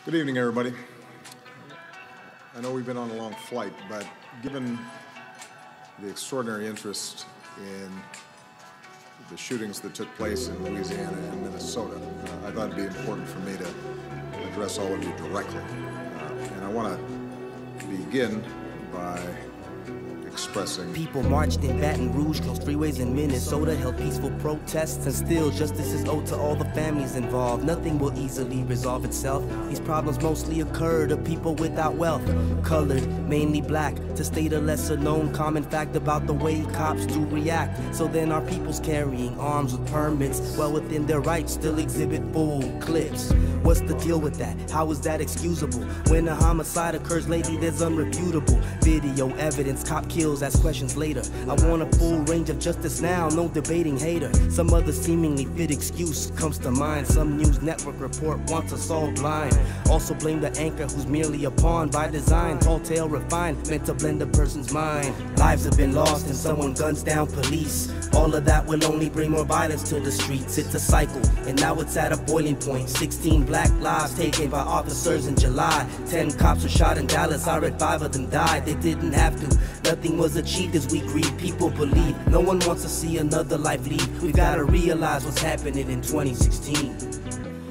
Good evening, everybody. I know we've been on a long flight, but given the extraordinary interest in the shootings that took place in Louisiana and Minnesota, I thought it'd be important for me to address all of you directly. And I want to begin by expressing... People marched in Baton Rouge, closed freeways in Minnesota, held peaceful protests, and still justice is owed to all the families involved. Nothing will easily resolve itself. These problems mostly occur to people without wealth, colored, mainly black, to state a lesser known common fact about the way cops do react. So then our people's carrying arms with permits, well within their rights, still exhibit full clips. What's the deal with that? How is that excusable? When a homicide occurs lately, there's unrefutable video evidence, cop kills, ask questions later. I want a full range of justice now, no debating hater. Some other seemingly fit excuse comes to mind. Some news network report wants us all blind. Also blame the anchor who's merely a pawn by design. Tall tale refined, meant to blend a person's mind. Lives have been lost and someone guns down police. All of that will only bring more violence to the streets. It's a cycle, and now it's at a boiling point. 16 black lives taken by officers in July. 10 cops were shot in Dallas, I read 5 of them died. They didn't have to, nothing was achieved as we grieve. People believe, no one wants to see another life leave. We've gotta realize what's happening in 2016.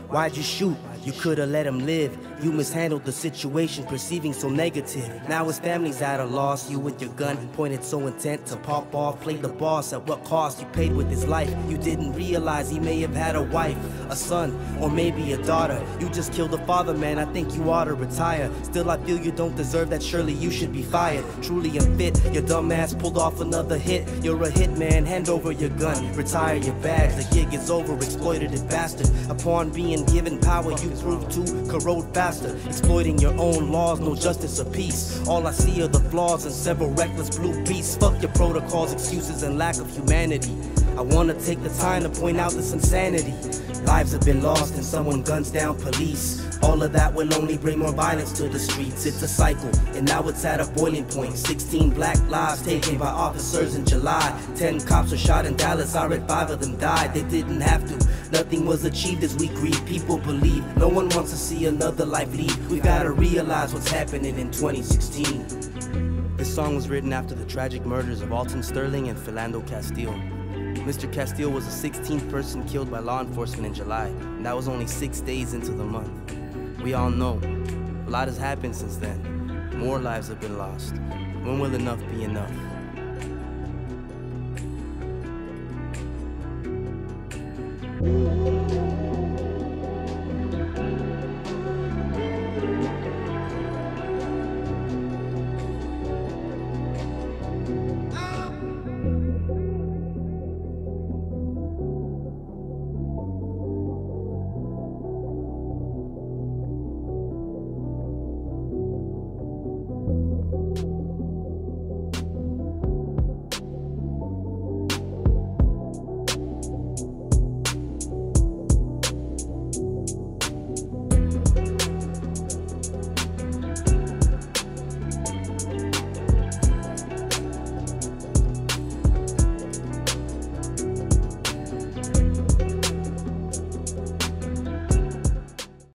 Why'd you shoot? You could've let him live. You mishandled the situation, perceiving so negative. Now his family's at a loss. You with your gun pointed so intent to pop off. Played the boss at what cost? You paid with his life. You didn't realize he may have had a wife, a son, or maybe a daughter. You just killed a father, man. I think you ought to retire. Still, I feel you don't deserve that. Surely you should be fired. Truly unfit. Your dumb ass pulled off another hit. You're a hit man. Hand over your gun. Retire your badge. The gig is over. Exploitative bastard. Upon being given power, you prove to corrode faster, exploiting your own laws, no justice or peace. All I see are the flaws and several reckless blue beasts. Fuck your protocols, excuses, and lack of humanity. I wanna take the time to point out this insanity. Lives have been lost and someone guns down police. All of that will only bring more violence to the streets. It's a cycle, and now it's at a boiling point. 16 black lives taken by officers in July. 10 cops were shot in Dallas, I read 5 of them died. They didn't have to, nothing was achieved as we grieve. People believe, no one wants to see another life leave. We gotta realize what's happening in 2016. This song was written after the tragic murders of Alton Sterling and Philando Castile. Mr. Castile was the 16th person killed by law enforcement in July, and that was only 6 days into the month. We all know, a lot has happened since then. More lives have been lost. When will enough be enough?